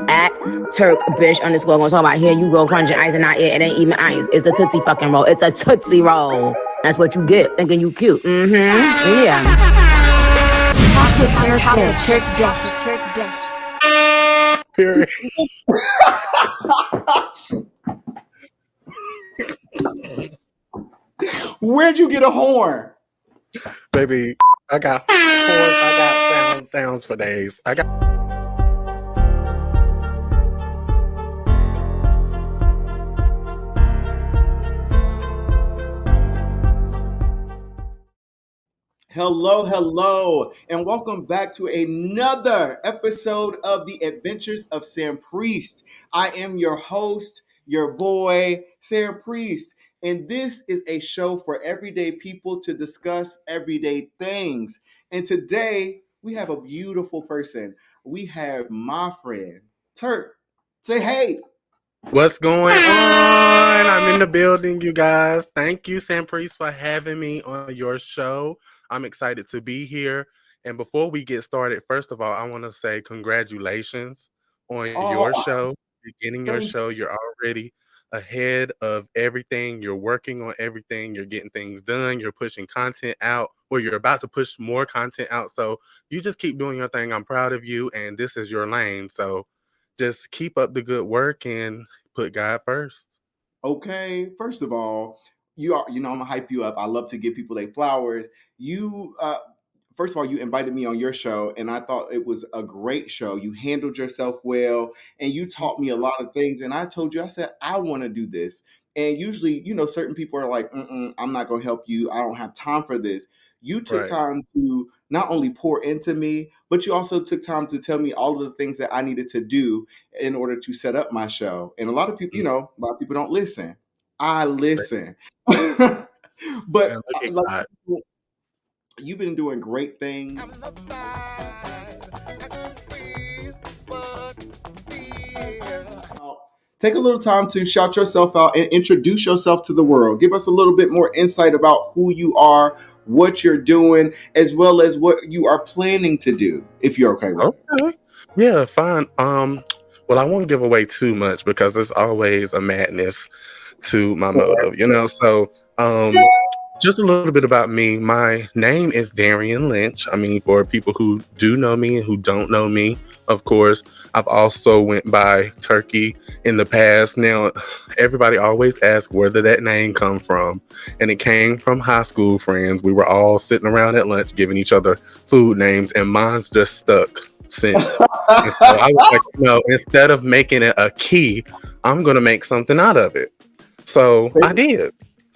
at TURKBISH _ gonna talk about here you go crunching ice and not it. It ain't even ice. It's a Tootsie fucking roll. It's a Tootsie Roll. That's what you get thinking you cute. Yeah. TURKBISH. Period. Where'd you get a horn? Baby, I got horns, I got sounds for days. I got Hello, and welcome back to another episode of the Adventures of Sanpriest. I am your host, your boy, Sanpriest, and this is a show for everyday people to discuss everyday things. And today, we have a beautiful person. We have my friend, Turk. Say hey. What's going on? I'm in the building, you guys. Thank you, Sanpriest, for having me on your show. I'm excited to be here. And before we get started, first of all, I want to say congratulations on your show. Beginning your show, you're already ahead of everything. You're working on everything. You're getting things done. You're pushing content out, or you're about to push more content out. So you just keep doing your thing. I'm proud of you, and this is your lane. So just keep up the good work and put God first. Okay, first of all, I'm gonna hype you up. I love to give people their flowers. First of all, you invited me on your show, and I thought it was a great show. You handled yourself well, and you taught me a lot of things. And I told you, I said, I want to do this. And usually, certain people are like, I'm not gonna help you. I don't have time for this. You took time to not only pour into me, but you also took time to tell me all of the things that I needed to do in order to set up my show. And a lot of people, a lot of people don't listen. I listen. But you've been doing great things. Take a little time to shout yourself out and introduce yourself to the world. Give us a little bit more insight about who you are, what you're doing, as well as what you are planning to do, if you're okay with it. Yeah, fine. Well, I won't give away too much because there's always a madness to my motive, So, just a little bit about me. My name is Darian Lynch. I mean, for people who do know me and who don't know me, of course, I've also went by Turkey in the past. Now, everybody always asks where did that name come from? And it came from high school friends. We were all sitting around at lunch giving each other food names, and mine's just stuck since. And so I was like, instead of making it a key, I'm going to make something out of it. So I did.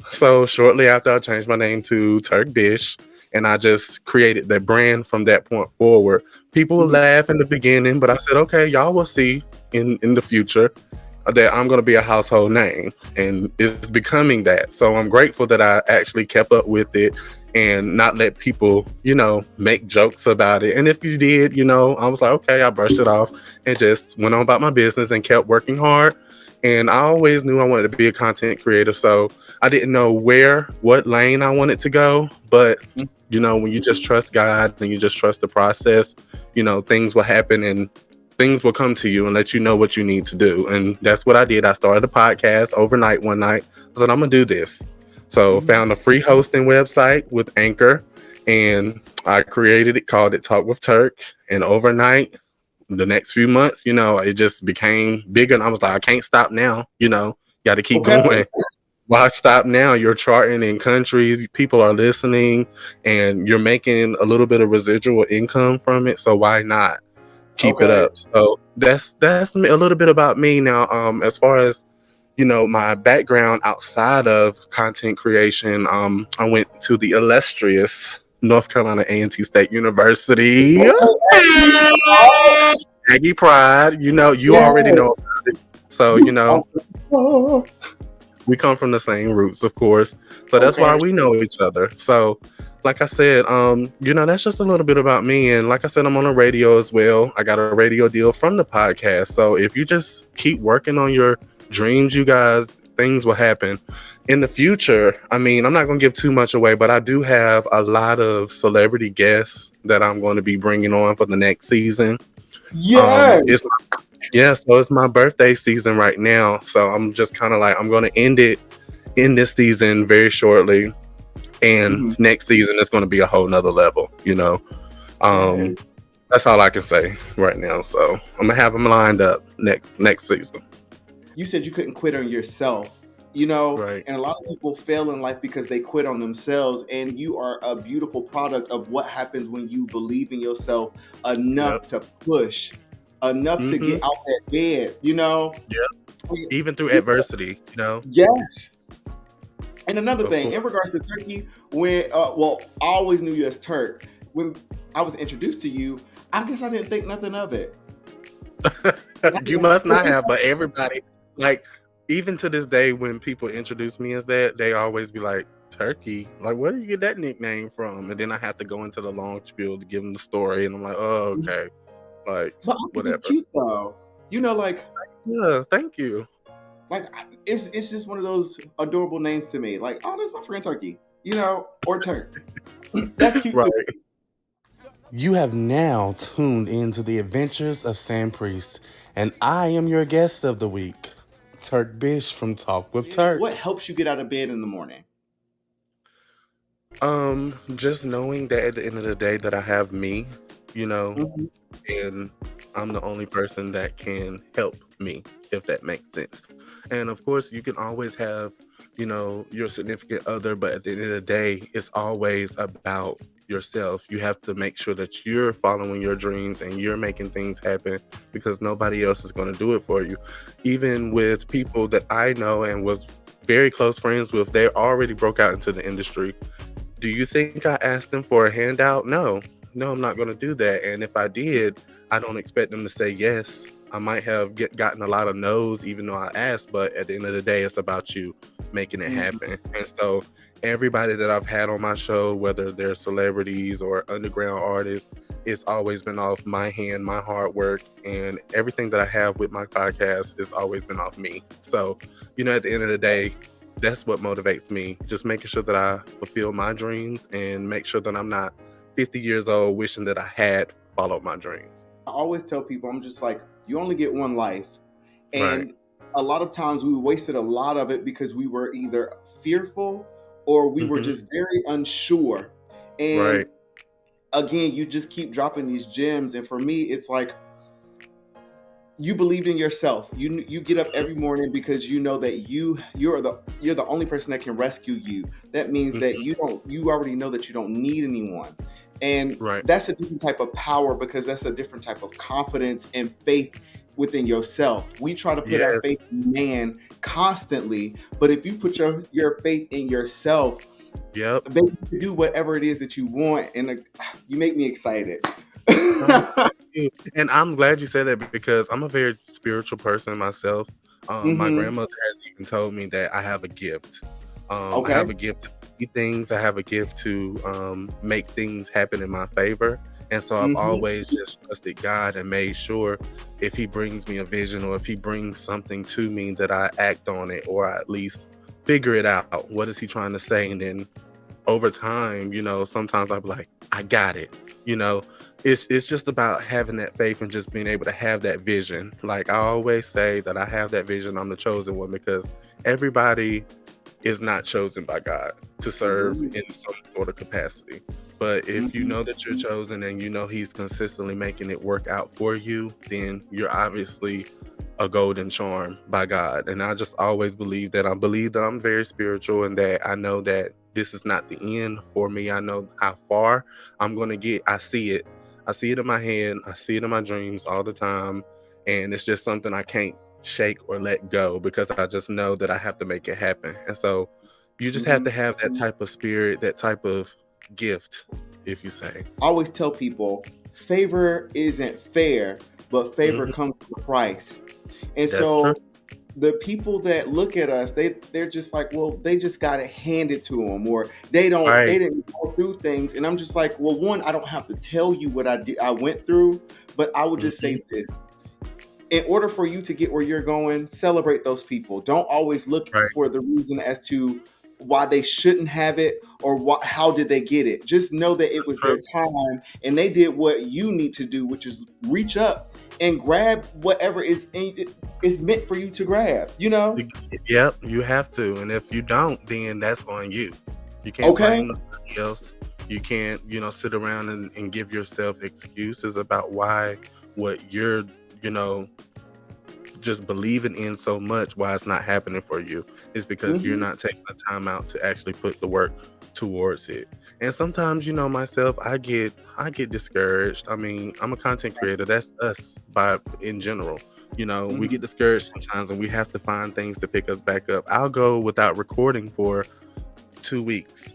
So shortly after, I changed my name to TURKBISH, and I just created that brand from that point forward. People would laugh in the beginning, but I said, okay, y'all will see in the future that I'm going to be a household name, and it's becoming that. So I'm grateful that I actually kept up with it and not let people, make jokes about it. And if you did, I was like, okay, I brushed it off and just went on about my business and kept working hard. And I always knew I wanted to be a content creator. So I didn't know what lane I wanted to go. But, when you just trust God and you just trust the process, things will happen and things will come to you and let you know what you need to do. And that's what I did. I started a podcast overnight one night. I said, I'm going to do this. So found a free hosting website with Anchor, and I created it, called it Talk with Turk. And overnight, the next few months, it just became bigger, and I was like, I can't stop now, got to keep going. Why stop now? You're charting in countries, people are listening, and you're making a little bit of residual income from it, so why not keep it up? So that's a little bit about me. Now, as far as my background outside of content creation, I went to the illustrious North Carolina A&T State University. Aggie Pride, you already know about it. So, we come from the same roots, of course. So that's why we know each other. So, like I said, that's just a little bit about me. And like I said, I'm on the radio as well. I got a radio deal from the podcast. So if you just keep working on your dreams, you guys, things will happen. In the future, I mean, I'm not going to give too much away, but I do have a lot of celebrity guests that I'm going to be bringing on for the next season. Yeah. Yeah, so it's my birthday season right now. So I'm just kind of like, I'm going to end it in this season very shortly. And Mhm. next season is going to be a whole nother level, you know. Yes. That's all I can say right now. So I'm gonna have them lined up next season. You said you couldn't quit on yourself, you know, Right. and a lot of people fail in life because they quit on themselves. And you are a beautiful product of what happens when you believe in yourself enough Yep. to push, enough to Mm-hmm. get out that bed, you know. Yep. Even through Yeah, adversity, you know. yes. And another Of thing, course. in regards to Turkey, when well, I always knew you as Turk. When I was introduced to you, I guess I didn't think nothing of it. You must not have, but everybody, like, even to this day, when people introduce me as that, they always be like, Turkey. Like, where do you get that nickname from? And then I have to go into the long spiel to give them the story, and I'm like, oh, okay, like, But I think it's whatever. cute though. You know, Yeah, thank you. it's just one of those adorable names to me. Like, oh, that's my friend Turkey, you know, or Turk. That's cute Right. too. You have now tuned into the Adventures of Sanpriest, and I am your guest of the week, TURKBISH from Talk with Turk. What helps you get out of bed in the morning? Just knowing that at the end of the day that I have me, you know, Mhm. and I'm the only person that can help me, if that makes sense. And of course, you can always have, your significant other, but at the end of the day, it's always about yourself. You have to make sure that you're following your dreams and you're making things happen because nobody else is going to do it for you. Even with people that I know and was very close friends with, they already broke out into the industry. Do you think I asked them for a handout? No. No, I'm not going to do that. And if I did, I don't expect them to say yes. I might have gotten a lot of no's even though I asked, but at the end of the day, it's about you making it Mhm. happen. And so everybody that I've had on my show, whether they're celebrities or underground artists, it's always been off my hand, my hard work, and everything that I have with my podcast has always been off me. So, at the end of the day, that's what motivates me. Just making sure that I fulfill my dreams and make sure that I'm not 50 years old wishing that I had followed my dreams. I always tell people, I'm just like, you only get one life. Right. And a lot of times we wasted a lot of it because we were either fearful or we were Hmm. just very unsure. And Right. again, you just keep dropping these gems. And for me, it's like you believed in yourself. You get up every morning because you know that you're the only person that can rescue you. That means that Hmm. you already know that you don't need anyone. And Right. that's a different type of power because that's a different type of confidence and faith within yourself. We try to put our Yes. faith in man constantly, but if you put your faith in yourself, Yep. baby, you can do whatever it is that you want. And you make me excited. Oh, thank you. And I'm glad you said that because I'm a very spiritual person myself. My Hmm. grandmother has even told me that I have a gift. I Okay. have a gift to see things. I have a gift to make things happen in my favor. And so I've Hmm. always just trusted God and made sure if He brings me a vision or if He brings something to me that I act on it or I at least figure it out. What is He trying to say? And then over time, sometimes I'll be like, I got it. You know, it's just about having that faith and just being able to have that vision. Like I always say that I have that vision, I'm the chosen one because everybody is not chosen by God to serve Agree. in some sort of capacity. But if you Mhm. know that you're chosen and you know He's consistently making it work out for you, then you're obviously a golden charm by God. And I just always believe that. I believe that I'm very spiritual and that I know that this is not the end for me. I know how far I'm going to get. I see it. I see it in my head. I see it in my dreams all the time. And it's just something I can't shake or let go because I just know that I have to make it happen. And so you just have Mhm. to have that type of spirit, that type of gift, if you say. I always tell people favor isn't fair, but favor Mhm. comes with a price. And That's true. so the people that look at us, they're just like, well, they just got it handed to them, or they Right. didn't go through things. And I'm just like, well, one, I don't have to tell you what I went through, but I would just Mhm. say this: in order for you to get where you're going, celebrate those people. Don't always look Right. for the reason as to why they shouldn't have it or how did they get it. Just know that it was their time and they did what you need to do, which is reach up and grab whatever is meant for you to grab, you know? Yep, you have to. And if you don't, then that's on you. You can't blame nobody else. You can't, sit around and give yourself excuses about why what you're, just believing in so much, why it's not happening for you. It's because you're not taking the time out to actually put the work towards it. And sometimes, myself, I get discouraged. I mean, I'm a content creator. That's us in general. We get discouraged sometimes and we have to find things to pick us back up. I'll go without recording for 2 weeks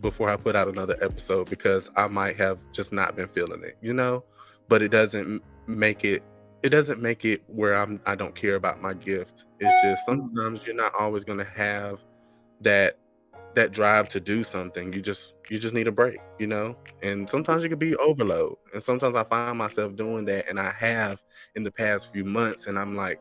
before I put out another episode because I might have just not been feeling it, but it doesn't make it where I don't care about my gift. It's just sometimes you're not always going to have that drive to do something. You just need a break, and sometimes you could be overload. And sometimes I find myself doing that, and I have in the past few months, and I'm like,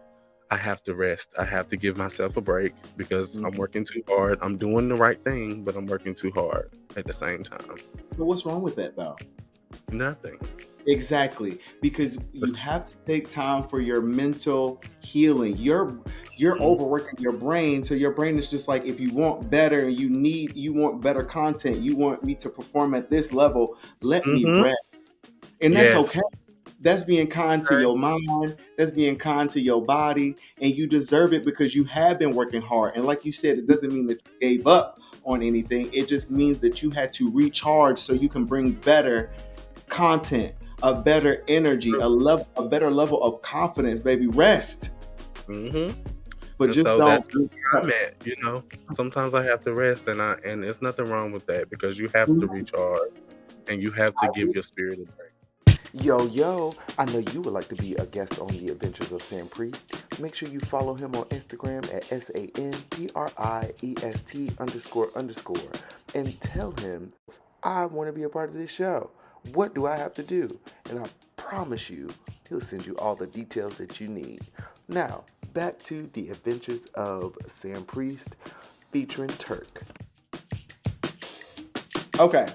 I have to rest. I have to give myself a break because I'm working too hard. I'm doing the right thing, but I'm working too hard at the same time. But what's wrong with that though? Nothing. Exactly, because you have to take time for your mental healing. You're overworking your brain, so your brain is just like, if you want better, you want better content, you want me to perform at this level, let me rest. And that's okay. That's being kind to your mind. That's being kind to your body, and you deserve it because you have been working hard. And like you said, it doesn't mean that you gave up on anything. It just means that you had to recharge so you can bring better content, a better energy, a better level of confidence, baby. Rest. But and just so don't. that's where I'm at, Sometimes I have to rest, and there's nothing wrong with that because you have to recharge and you have to give your spirit a break. Yo, I know you would like to be a guest on the Adventures of Sanpriest. Make sure you follow him on Instagram at SANPRIEST__ and tell him, I want to be a part of this show. What do I have to do? And I promise you, he'll send you all the details that you need. Now, back to the Adventures of Sanpriest featuring Turk. Okay,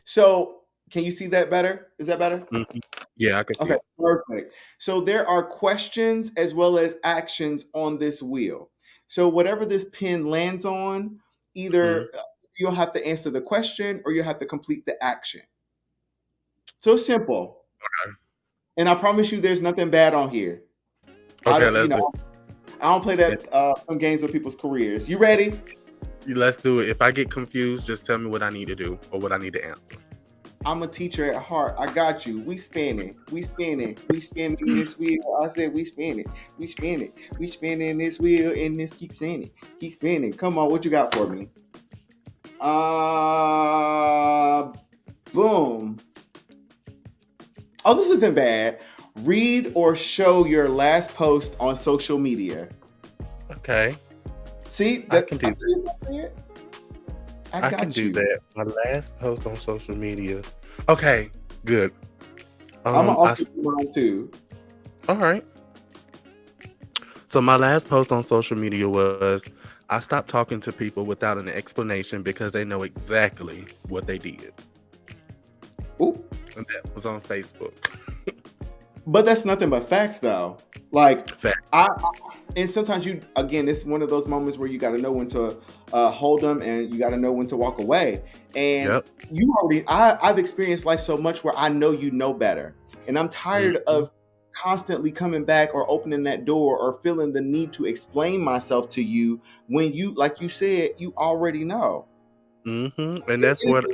so can you see that better? Is that better? Yeah, I can see Okay, it. perfect. So there are questions as well as actions on this wheel. So whatever this pin lands on, either you'll have to answer the question or you'll have to complete the action. So it's simple. Okay. And I promise you there's nothing bad on here. Okay, let's do it. I don't play that some games with people's careers. You ready? Let's do it. If I get confused, just tell me what I need to do or what I need to answer. I'm a teacher at heart. I got you. We spinning this wheel. I said we spinning this wheel, and this keep spinning. Come on, what you got for me? Boom. Oh, this isn't bad. Read or show your last post on social media. Okay. See, I can do that. I can do that. My last post on social media. Okay, good. I'm gonna also do mine too. All right. So my last post on social media was, I stopped talking to people without an explanation because they know exactly what they did. Ooh. And that was on Facebook. But that's nothing but facts, though. Like, Facts. And sometimes it's one of those moments where you got to know when to hold them and you got to know when to walk away. And I've experienced life so much where I know you know better. And I'm tired of constantly coming back or opening that door or feeling the need to explain myself to you when you, like you said, you already know. And that's what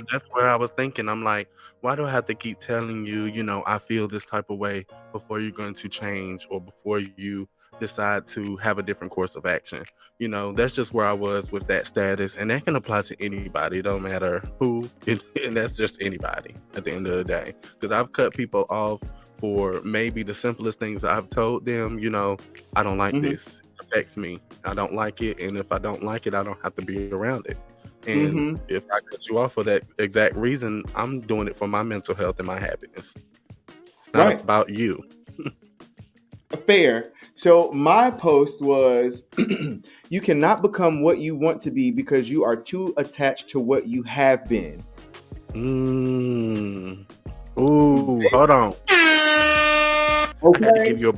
I was thinking. I'm like, why do I have to keep telling you, I feel this type of way before you're going to change or before you decide to have a different course of action? That's just where I was with that status, and that can apply to anybody. It don't matter who, and that's just anybody at the end of the day. Because I've cut people off for maybe the simplest things that I've told them. I don't like this. It affects me. I don't like it, and if I don't like it, I don't have to be around it. And if I cut you off for that exact reason, I'm doing it for my mental health and my happiness. It's not about you. Fair. So my post was you cannot become what you want to be because you are too attached to what you have been. Ooh, hold on. Okay. I had to give you a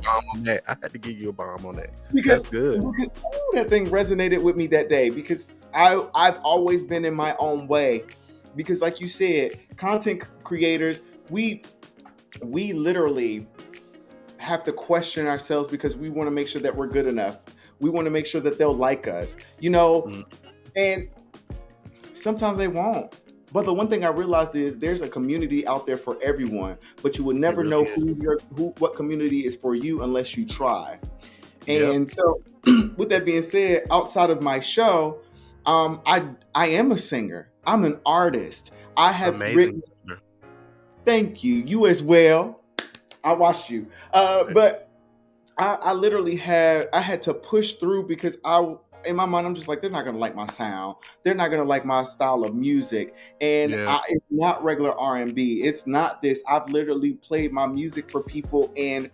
bomb on that. Because, That's good. That thing resonated with me that day because I've always been in my own way. Because like you said, content creators, we literally have to question ourselves because we want to make sure that we're good enough. We want to make sure that they'll like us, and sometimes they won't. But the one thing I realized is there's a community out there for everyone, but you will never know what community is for you unless you try. And so with that being said, outside of my show, I am a singer. I'm an artist. I have written. Singer. Thank you. You as well. I watched you. But I literally had to push through because in my mind, I'm just like, they're not going to like my sound. They're not going to like my style of music. And it's not regular R&B. It's not this. I've literally played my music for people and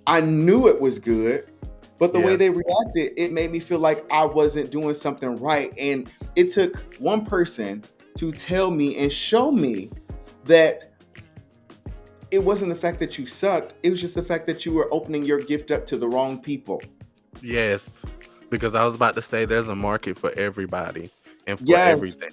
I knew it was good. But the way they reacted, it made me feel like I wasn't doing something right. And it took one person to tell me and show me that it wasn't the fact that you sucked. It was just the fact that you were opening your gift up to the wrong people. Yes, because I was about to say there's a market for everybody and for everything.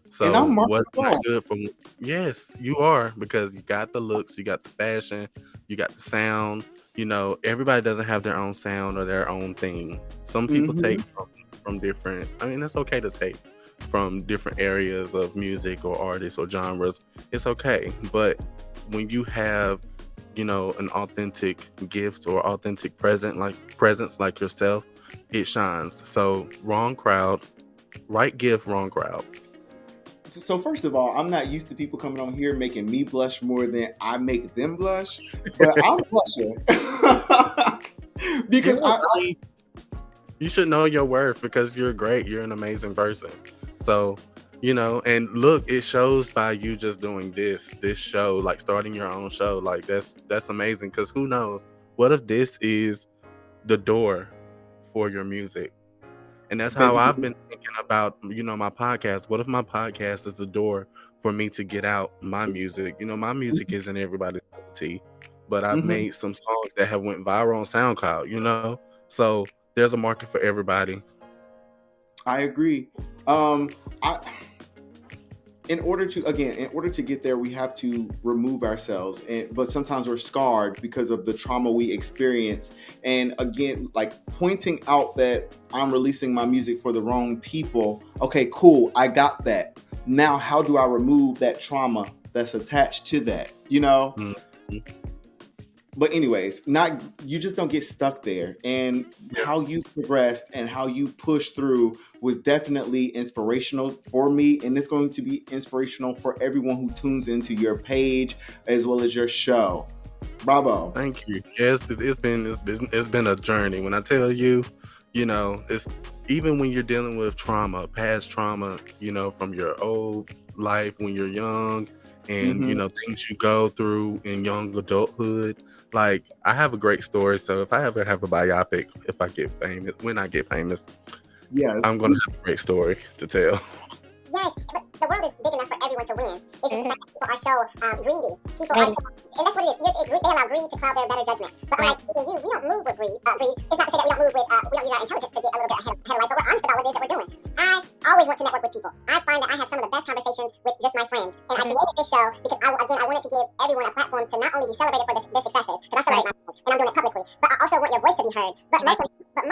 So what's not good for me? Yes, you are, because you got the looks, you got the fashion, you got the sound. Everybody doesn't have their own sound or their own thing. Some people take from different. I mean, it's okay to take from different areas of music or artists or genres. It's okay, but when you have, an authentic gift or authentic presence like yourself, it shines. So wrong crowd, right gift, wrong crowd. So first of all, I'm not used to people coming on here making me blush more than I make them blush, but I'm blushing because you should know your worth because you're great. You're an amazing person. So, and look, it shows by you just doing this show, like starting your own show. Like that's amazing, because who knows? What if this is the door for your music? And that's how I've been thinking about, my podcast. What if my podcast is the door for me to get out my music? My music isn't everybody's cup of tea, but I've made some songs that have went viral on SoundCloud, So there's a market for everybody. I agree. In order to get there, we have to remove ourselves. But sometimes we're scarred because of the trauma we experience. And again, like pointing out that I'm releasing my music for the wrong people. Okay, cool. I got that. Now, how do I remove that trauma that's attached to that? But anyways, you just don't get stuck there. And how you progressed and how you pushed through was definitely inspirational for me. And it's going to be inspirational for everyone who tunes into your page as well as your show. Bravo. Thank you. Yes, it's been a journey. When I tell you, it's even when you're dealing with trauma, past trauma, from your old life when you're young, and things you go through in young adulthood. Like, I have a great story, so if I ever have a biopic, when I get famous, I'm gonna have a great story to tell. Yes, but the world is big enough for everyone to win. It's just that people are so greedy. People are so, and that's what it is. They allow greed to cloud their better judgment. But unlike we don't move with greed. It's not to say that we don't use our intelligence to get a little bit ahead of life, but we're honest about what it is that we're doing. I always want to network with people. I find that I have some of the best conversations with just my friends. And I created this show because I wanted to give everyone a platform to not only be celebrated for their successes, because I celebrate my friends, and I'm doing it publicly, but I also want your voice to be heard. But most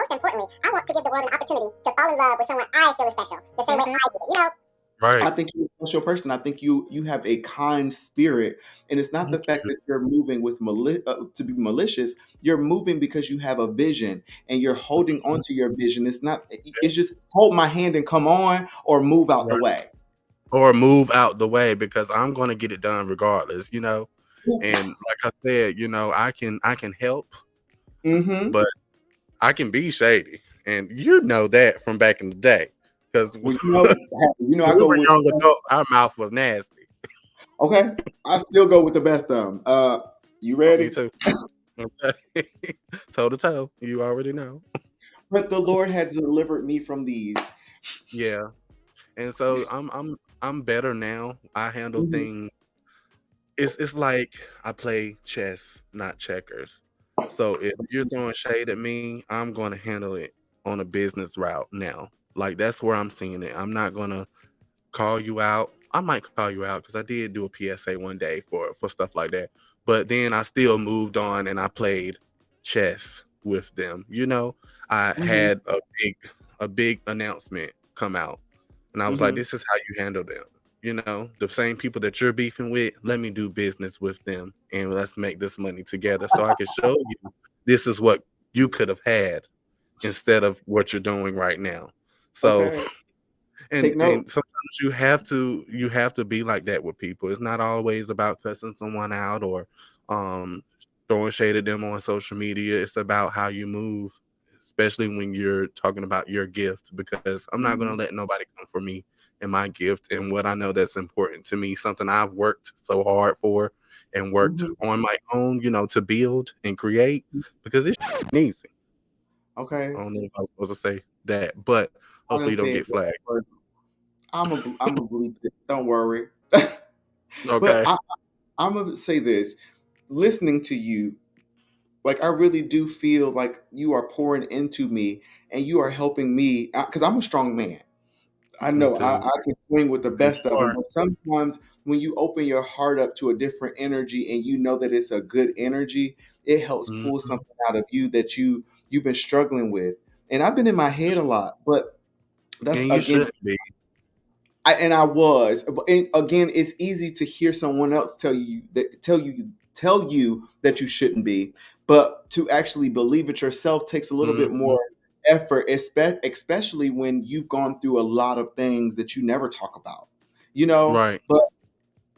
importantly, I want to give the world an opportunity to fall in love with someone I feel is special, the same way I do. Right. I think you're a special person. I think you have a kind spirit, and it's not the fact that you're moving with to be malicious. You're moving because you have a vision, and you're holding on to your vision. It's not. It's just hold my hand and come on, or move out the way. Or move out the way, because I'm going to get it done regardless. And like I said, I can help, but I can be shady, and that from back in the day. Because I go with young adults, our mouth was nasty. Okay, I still go with the best of them. You ready? Me too. Okay. Toe to toe. You already know. But the Lord had delivered me from these. Yeah. And so I'm better now. I handle Mhm. things. It's like I play chess, not checkers. So if you're throwing shade at me, I'm going to handle it on a business route now. Like that's where I'm seeing it. I'm not gonna call you out. I might call you out because I did do a PSA one day for stuff like that. But then I still moved on and I played chess with them. I Mhm. had a big announcement come out, and I was like, Mhm. "This is how you handle them." The same people that you're beefing with. Let me do business with them, and let's make this money together, so I can show you this is what you could have had instead of what you're doing right now. So Okay. and Take note. and sometimes you have to be like that with people. It's not always about cussing someone out or um throwing shade at them on social media. It's about how you move, especially when you're talking about your gift, because I'm not gonna Mhm. let nobody come for me and my gift and what I know that's important to me, something I've worked so hard for and worked Mhm. on my own, to build and create, because it's easy. Okay. I don't know if I was supposed to say that, but I hopefully you didn't don't say get it, flagged. but I'm a bleep it. Don't worry. But Okay. I'm gonna say this. Listening to you, like I really do feel like you are pouring into me and you are helping me because I'm a strong man. I Me know too. I can swing with the You best of them, are. but sometimes when you open your heart up to a different energy and you know that it's a good energy, it helps pull Mhm. something out of you that you've been struggling with. And I've been in my head a lot, but that's And you again, shouldn't be. I was. And again, it's easy to hear someone else tell you that you shouldn't be, but to actually believe it yourself takes a little bit Mhm. more effort, especially when you've gone through a lot of things that you never talk about. Right. But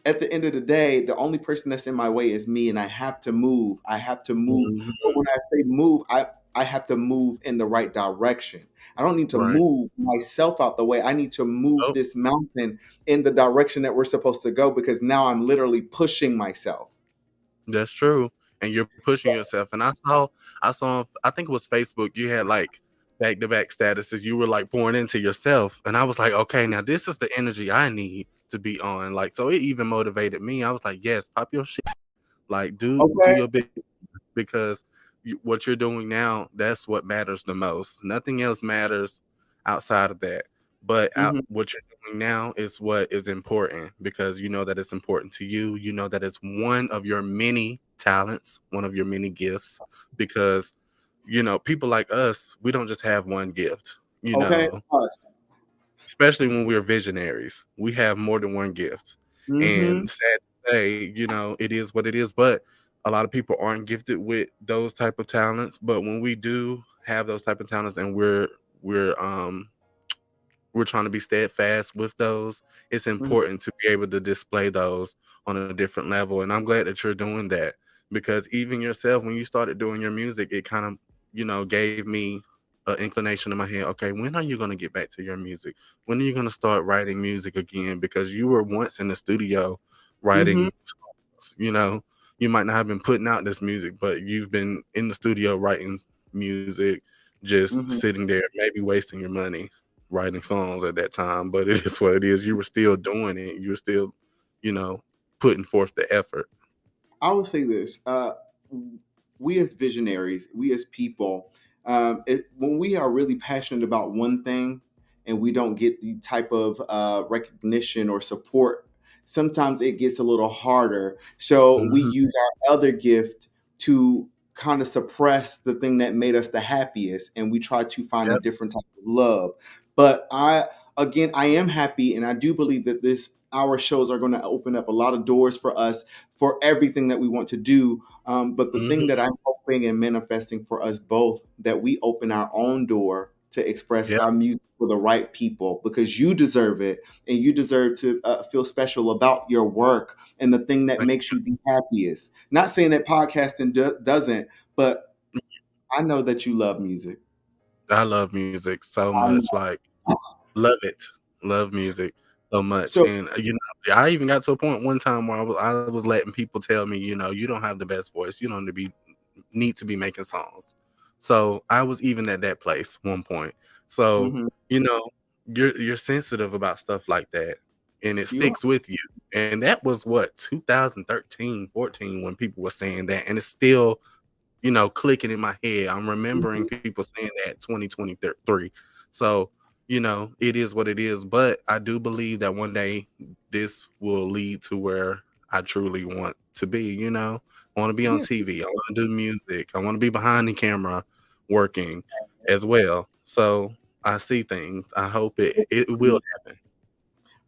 at the end of the day, the only person that's in my way is me, and I have to move. I have to move. Mhm. But when I say move, I have to move in the right direction. I don't need to Right. move myself out the way. I need to move Oh, this mountain in the direction that we're supposed to go because now I'm literally pushing myself. that's true. And you're pushing yourself. And I think it was Facebook, you had like back-to-back statuses. You were like pouring into yourself. And I was like, okay, now this is the energy I need to be on. Like, so it even motivated me. I was like, yes, pop your shit. Like, do Okay. your big, because what you're doing now, that's what matters the most. Nothing else matters outside of that. But Hmm. what you're doing now is what is important, because you know that it's important to you. You know that it's one of your many talents, one of your many gifts, because people like us, we don't just have one gift. You Okay. know, Us. especially when we're visionaries. We have more than one gift. Hmm. And sad to say, it is what it is. But a lot of people aren't gifted with those type of talents. But when we do have those type of talents and we're trying to be steadfast with those, it's Hmm. important to be able to display those on a different level. And I'm glad that you're doing that, because even yourself, when you started doing your music, it kind of, gave me an inclination in my head. Okay, when are you going to get back to your music? When are you going to start writing music again? Because you were once in the studio Hmm. writing songs. You might not have been putting out this music, but you've been in the studio writing music, just Hmm. sitting there, maybe wasting your money writing songs at that time, but it is what it is. You were still doing it. You were still, you know, putting forth the effort. I would say this: we as visionaries, we as people, when we are really passionate about one thing and we don't get the type of recognition or support, sometimes it gets a little harder. So we Mhm. use our other gift to kind of suppress the thing that made us the happiest, and we try to find a Yep. different type of love. But I am happy, and I do believe that this our shows are going to open up a lot of doors for us for everything that we want to do. But the thing that Mhm. I'm hoping and manifesting for us both, that we open our own door to express Yep. our music for the right people, because you deserve it, and you deserve to feel special about your work and the thing that Thank makes you the happiest. Not saying that podcasting doesn't, but I know that you love music. I love music so I much. know. Like, love it. Love music so much. So And I even got to a point one time where I was letting people tell me, you don't have the best voice. You don't need to be need to be making songs. So I was even at that place one point. So, Mhm. you're sensitive about stuff like that, and it You are. sticks with you. And that was what, 2013, 14, when people were saying that, and it's still, clicking in my head. I'm remembering Mhm. people saying that 2023. So, it is what it is. But I do believe that one day this will lead to where I truly want to be. I want to be on Yeah. TV. I want to do music. I want to be behind the camera working as well. So I see things. I hope it will happen.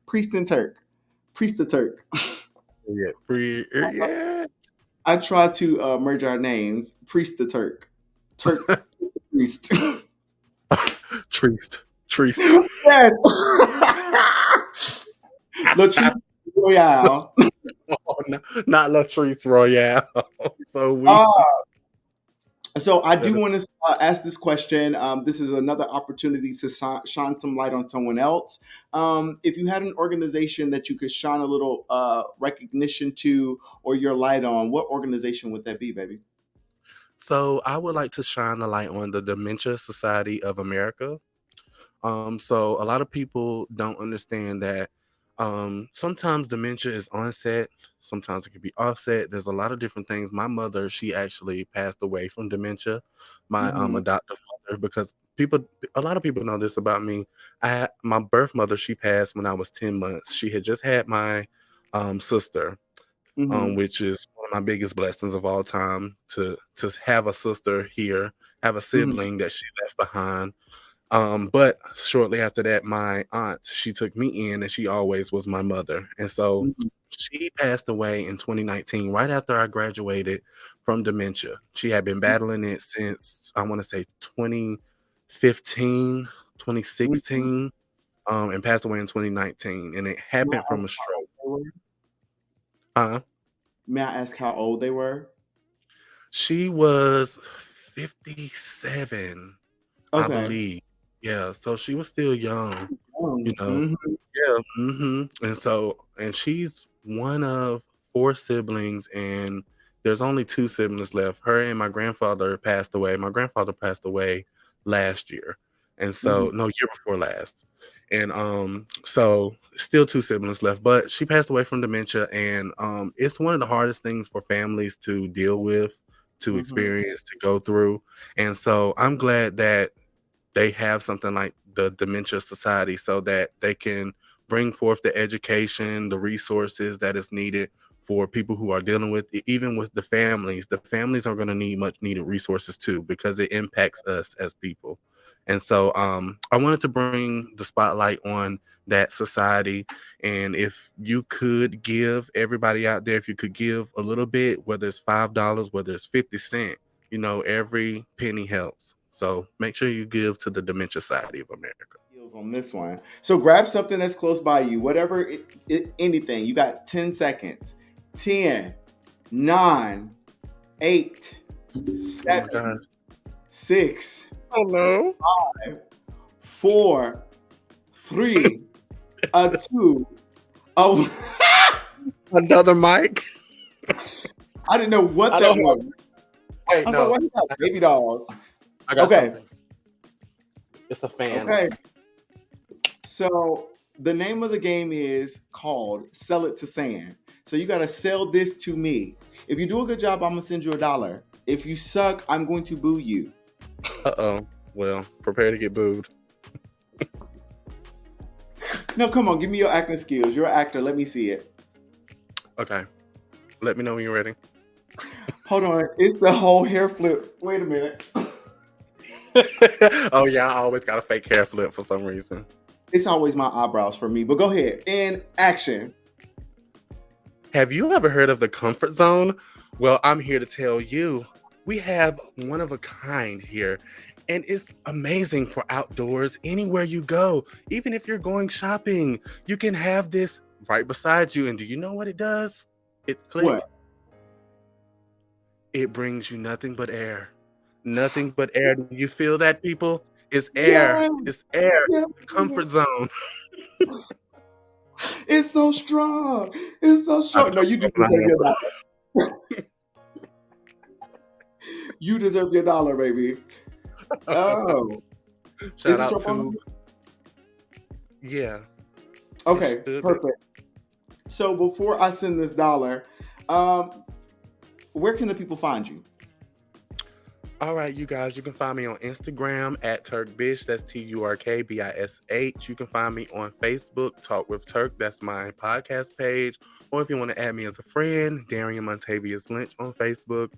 Priest and Turk. Priest the Turk. Yeah. I try to merge our names. Priest the Turk. Turk Priest. Treast. Yes. Latrice Royale. Oh, no, not Latrice Royale. So we. Uh, so I do That is- want to ask this question. This is another opportunity to shine some light on someone else. If you had an organization that you could shine a little recognition to or your light on, what organization would that be, baby? So I would like to shine a light on the Dementia Society of America. So a lot of people don't understand that sometimes dementia is onset, sometimes it can be offset. There's a lot of different things. My mother, she actually passed away from dementia, my Mm-hmm. adoptive mother, because a lot of people know this about me. My birth mother, she passed when I was 10 months. She had just had my sister, Mm-hmm. which is one of my biggest blessings of all time, to have a sister here, have a Mm-hmm. sibling that she left behind. But shortly after that, my aunt, she took me in, and she always was my mother. And so Mm-hmm. she passed away in 2019, right after I graduated from dementia. She had been battling it since, I want to say, 2015, Mm-hmm. 2016, and passed away in 2019. And it May I happened ask from a how old stroke. they were? Uh, May I ask how old they were? she was 57, I Okay. believe. Yeah, so she was still young. You know, Mm-hmm. yeah, and she's one of 4 siblings, and there's only 2 siblings left. Her and my grandfather passed away. My grandfather passed away last year, and Mm-hmm. so no, year before last. And so still 2 siblings left, but she passed away from dementia, and it's one of the hardest things for families to deal with, to Mm-hmm. experience, to go through. And so I'm glad that they have something like the Dementia Society so that they can bring forth the education, the resources that is needed for people who are dealing with, even with the families. The families are going to need much needed resources too, because it impacts us as people. And so I wanted to bring the spotlight on that society. And if you could give everybody out there, if you could give a little bit, whether it's $5, whether it's 50 cents, every penny helps. So make sure you give to the Dementia Society of America. Heels on this one. So grab something that's close by you, whatever, anything. You got 10 seconds. 10, 9, 8, Oh my 7, God. 6, Oh no. 4, 3, 2. Oh, Another mic? I didn't know what I that don't was. Wait, I was no. like, why you got baby dolls? I got Okay. something. It's a fan. Okay. So the name of the game is called Sell It to Sand. So you got to sell this to me. If you do a good job, I'm going to send you $1. If you suck, I'm going to boo you. Uh-oh. Well, prepare to get booed. No, come on. Give me your acting skills. You're an actor. Let me see it. Okay. Let me know when you're ready. Hold on. It's the whole hair flip. Wait a minute. Oh yeah, I always got a fake hair flip for some reason. It's always my eyebrows for me. But go ahead. In action. Have you ever heard of the comfort zone? Well, I'm here to tell you, we have one of a kind here, and it's amazing for outdoors anywhere you go. Even if you're going shopping, you can have this right beside you. And do you know what it does? It clicks. What? It brings you nothing but air. Nothing but air. Do you feel that, people? It's air. Yeah. It's air. Yeah. Comfort zone. It's so strong. It's so strong. No, you just deserve your $1. You deserve your $1, baby. Oh. Shout out to... Yeah. Okay, perfect. So before I send this $1, where can the people find you? All right, you guys, you can find me on Instagram at TURKBISH. That's TURKBISH. You can find me on Facebook, Talk with Turk. That's my podcast page. Or if you want to add me as a friend, Darian Montavious Lynch on Facebook.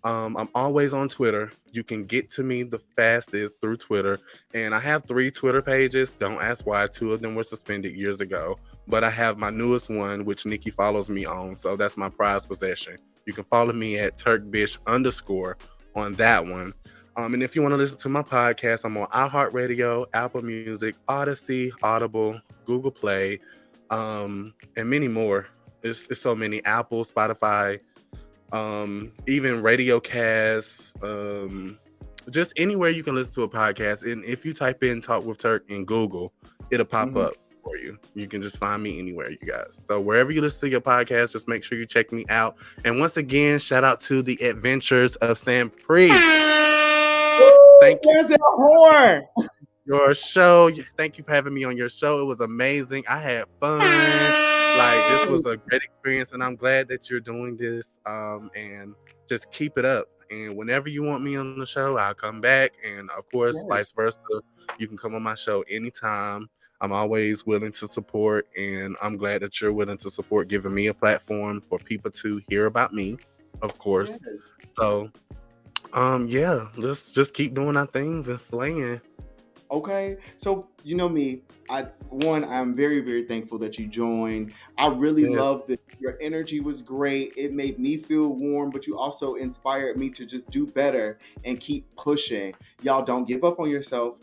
I'm always on Twitter. You can get to me the fastest through Twitter. And I have 3 Twitter pages. Don't ask why. 2 of them were suspended years ago. But I have my newest one, which Nikki follows me on. So that's my prized possession. You can follow me at TURKBISH_ on that one. And if you want to listen to my podcast, I'm on iHeartRadio, Apple Music, Odyssey, Audible, Google Play, and many more. It's so many. Apple, Spotify, even RadioCast, just anywhere you can listen to a podcast. And if you type in Talk with Turk in Google, it'll pop up for you. You can just find me anywhere, you guys. So wherever you listen to your podcast, just make sure you check me out. And once again, shout out to the Adventures of Sanpriest. Thank you. Where's that horn? Your show. Thank you for having me on your show. It was amazing. I had fun. Like, this was a great experience, and I'm glad that you're doing this. And just keep it up. And whenever you want me on the show, I'll come back. And of course, vice versa. You can come on my show anytime. I'm always willing to support, and I'm glad that you're willing to support, giving me a platform for people to hear about me, of course. So, yeah, let's just keep doing our things and slaying. Okay, so you know me. I'm very, very thankful that you joined. I really loved that. Your energy was great. It made me feel warm, but you also inspired me to just do better and keep pushing. Y'all don't give up on yourself,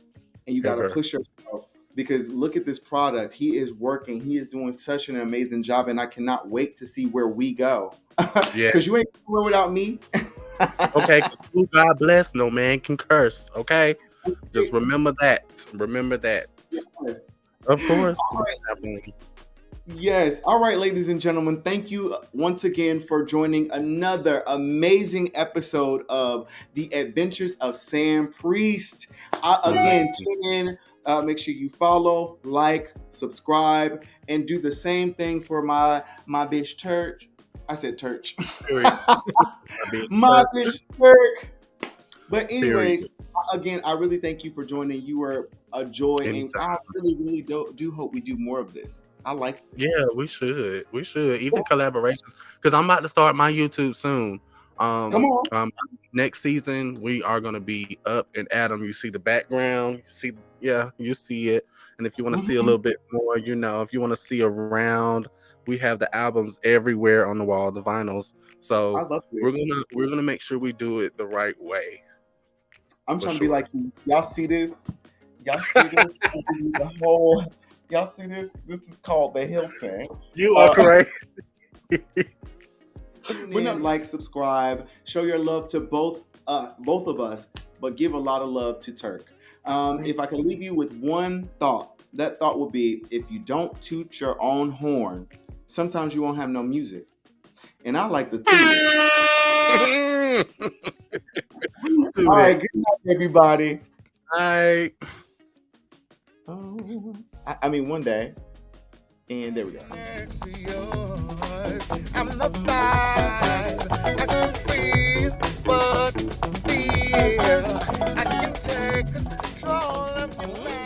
and you got to push yourself. Because look at this product. He is working. He is doing such an amazing job, and I cannot wait to see where we go. Because you ain't going without me. Okay, God bless. No man can curse. Okay, just remember that. Remember that. Yes. Of course. Yes. All right, ladies and gentlemen. Thank you once again for joining another amazing episode of The Adventures of Sanpriest. Again, tune in. Make sure you follow, like, subscribe, and do the same thing for my bitch Turk. I said Turk. My bitch Turk. But anyways, again, I really thank you for joining. You were a joy, and I really, really do hope we do more of this. I like it. Yeah, we should. We should. Even collaborations. Because I'm about to start my YouTube soon. Come on. Next season, we are going to be up. And Adam, you see the background. You see it. And if you want to see a little bit more, if you want to see around, we have the albums everywhere on the wall, the vinyls. So we're gonna make sure we do it the right way. I'm trying to be like, y'all see this? Y'all see this? The whole. Y'all see this? This is called the Hilton. You are correct. Like, subscribe, show your love to both of us, but give a lot of love to Turk. If I could leave you with one thought, that thought would be: if you don't toot your own horn, sometimes you won't have no music. And I like the toot. All right, good night, everybody. Bye. I mean, one day. And there we go. I'm not bad. I can feel what feel. I can take control of your mind.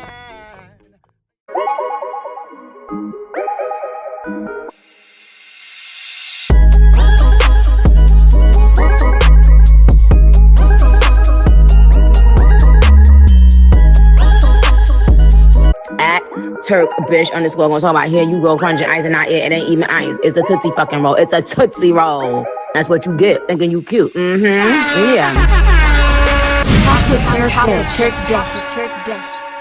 At TURKBISH _ gonna talk about here you go crunching ice and not it. It ain't even ice. It's the Tootsie fucking roll. It's a Tootsie roll. That's what you get thinking you cute. Yeah. Talk with TURKBISH.